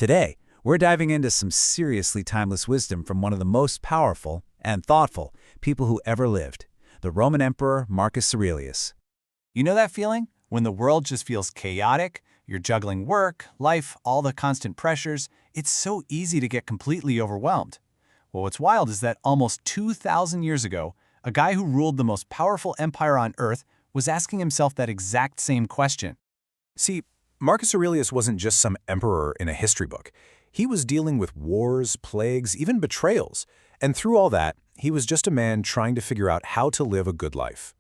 Today, we're diving into some seriously timeless wisdom from one of the most powerful and thoughtful people who ever lived, the Roman Emperor Marcus Aurelius. You know that feeling? When the world just feels chaotic, you're juggling work, life, all the constant pressures, it's so easy to get completely overwhelmed. Well, what's wild is that almost 2,000 years ago, a guy who ruled the most powerful empire on Earth was asking himself that exact same question. See, Marcus Aurelius wasn't just some emperor in a history book. He was dealing with wars, plagues, even betrayals. And through all that, he was just a man trying to figure out how to live a good life.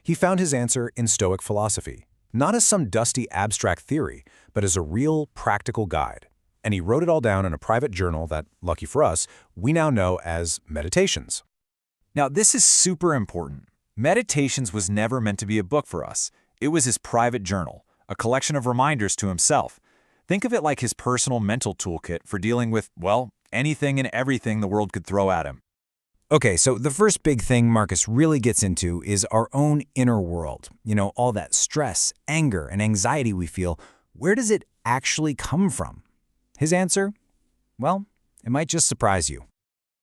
He found his answer in Stoic philosophy, not as some dusty abstract theory, but as a real, practical guide. And he wrote it all down in a private journal that, lucky for us, we now know as Meditations. Now, this is super important. Meditations was never meant to be a book for us. It was his private journal, a collection of reminders to himself. Think of it like his personal mental toolkit for dealing with, well, anything and everything the world could throw at him. Okay, so the first big thing Marcus really gets into is our own inner world. You know, all that stress, anger, and anxiety we feel, where does it actually come from? His answer? Well, it might just surprise you.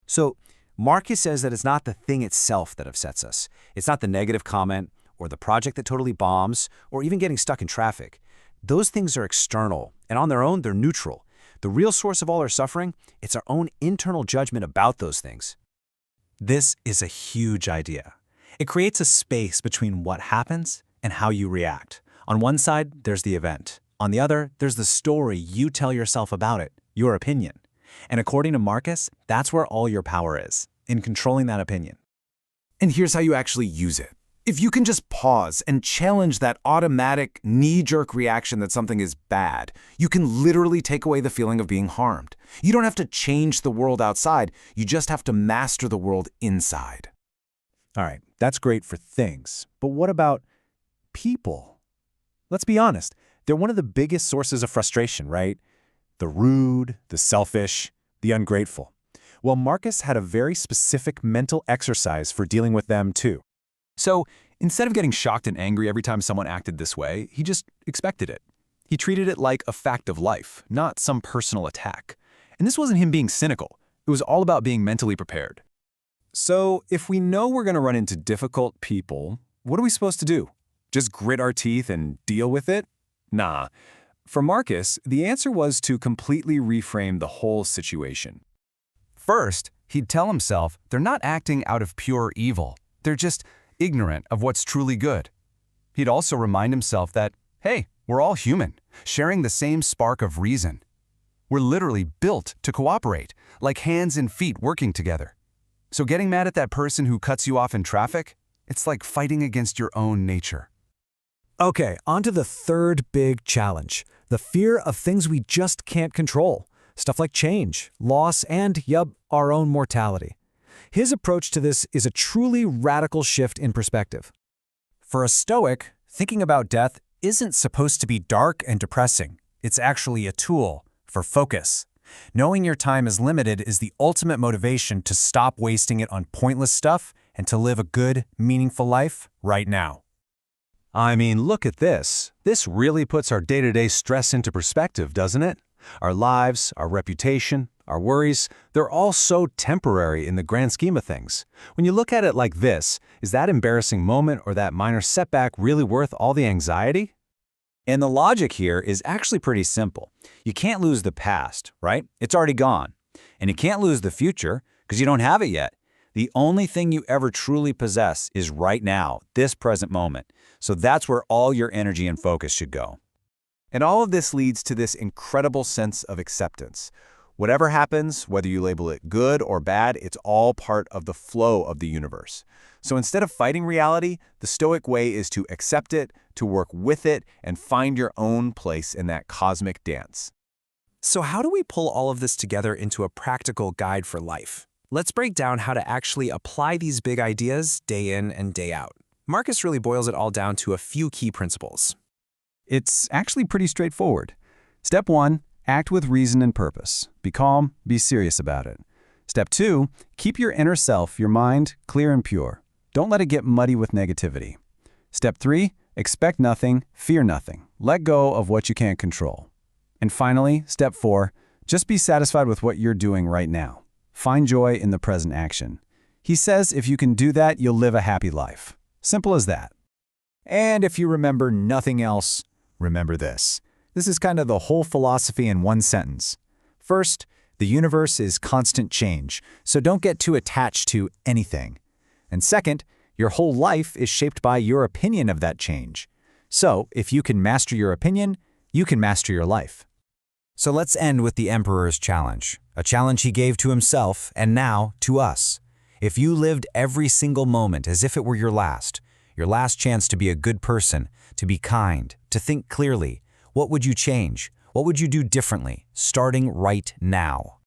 So, Marcus says that it's not the thing itself that upsets us. It's not the negative comment, or the project that totally bombs, or even getting stuck in traffic. Those things are external, and on their own, they're neutral. The real source of all our suffering, it's our own internal judgment about those things. This is a huge idea. It creates a space between what happens and how you react. On one side, there's the event. On the other, there's the story you tell yourself about it, your opinion. And according to Marcus, that's where all your power is, in controlling that opinion. And here's how you actually use it. If you can just pause and challenge that automatic, knee-jerk reaction that something is bad, you can literally take away the feeling of being harmed. You don't have to change the world outside, you just have to master the world inside. All right, that's great for things. But what about people? Let's be honest, they're one of the biggest sources of frustration, right? The rude, the selfish, the ungrateful. Well, Marcus had a very specific mental exercise for dealing with them too. So, instead of getting shocked and angry every time someone acted this way, he just expected it. He treated it like a fact of life, not some personal attack. And this wasn't him being cynical. It was all about being mentally prepared. So, if we know we're going to run into difficult people, what are we supposed to do? Just grit our teeth and deal with it? Nah. For Marcus, the answer was to completely reframe the whole situation. First, he'd tell himself they're not acting out of pure evil. They're just ignorant of what's truly good. He'd also remind himself that, hey, we're all human, sharing the same spark of reason. We're literally built to cooperate, like hands and feet working together. So getting mad at that person who cuts you off in traffic, it's like fighting against your own nature. Okay, on to the third big challenge, the fear of things we just can't control. Stuff like change, loss, and, our own mortality. His approach to this is a truly radical shift in perspective. For a Stoic, thinking about death isn't supposed to be dark and depressing. It's actually a tool for focus. Knowing your time is limited is the ultimate motivation to stop wasting it on pointless stuff and to live a good, meaningful life right now. I mean, look at this. This really puts our day-to-day stress into perspective, doesn't it? Our lives, our reputation, our worries, they're all so temporary in the grand scheme of things. When you look at it like this, is that embarrassing moment or that minor setback really worth all the anxiety? And the logic here is actually pretty simple. You can't lose the past, right? It's already gone. And you can't lose the future because you don't have it yet. The only thing you ever truly possess is right now, this present moment. So that's where all your energy and focus should go. And all of this leads to this incredible sense of acceptance. Whatever happens, whether you label it good or bad, it's all part of the flow of the universe. So instead of fighting reality, the Stoic way is to accept it, to work with it, and find your own place in that cosmic dance. So how do we pull all of this together into a practical guide for life? Let's break down how to actually apply these big ideas day in and day out. Marcus really boils it all down to a few key principles. It's actually pretty straightforward. Step 1, act with reason and purpose. Be calm, be serious about it. Step 2, keep your inner self, your mind, clear and pure. Don't let it get muddy with negativity. Step 3, expect nothing, fear nothing. Let go of what you can't control. And finally, step 4, Just be satisfied with what you're doing right now. Find joy in the present action. He says if you can do that, you'll live a happy life. Simple as that. And if you remember nothing else, remember this. This is kind of the whole philosophy in one sentence. First, the universe is constant change, so don't get too attached to anything. And second, your whole life is shaped by your opinion of that change. So, if you can master your opinion, you can master your life. So let's end with the Emperor's challenge, a challenge he gave to himself and now to us. If you lived every single moment as if it were your last chance to be a good person, to be kind, to think clearly, what would you change? What would you do differently, starting right now?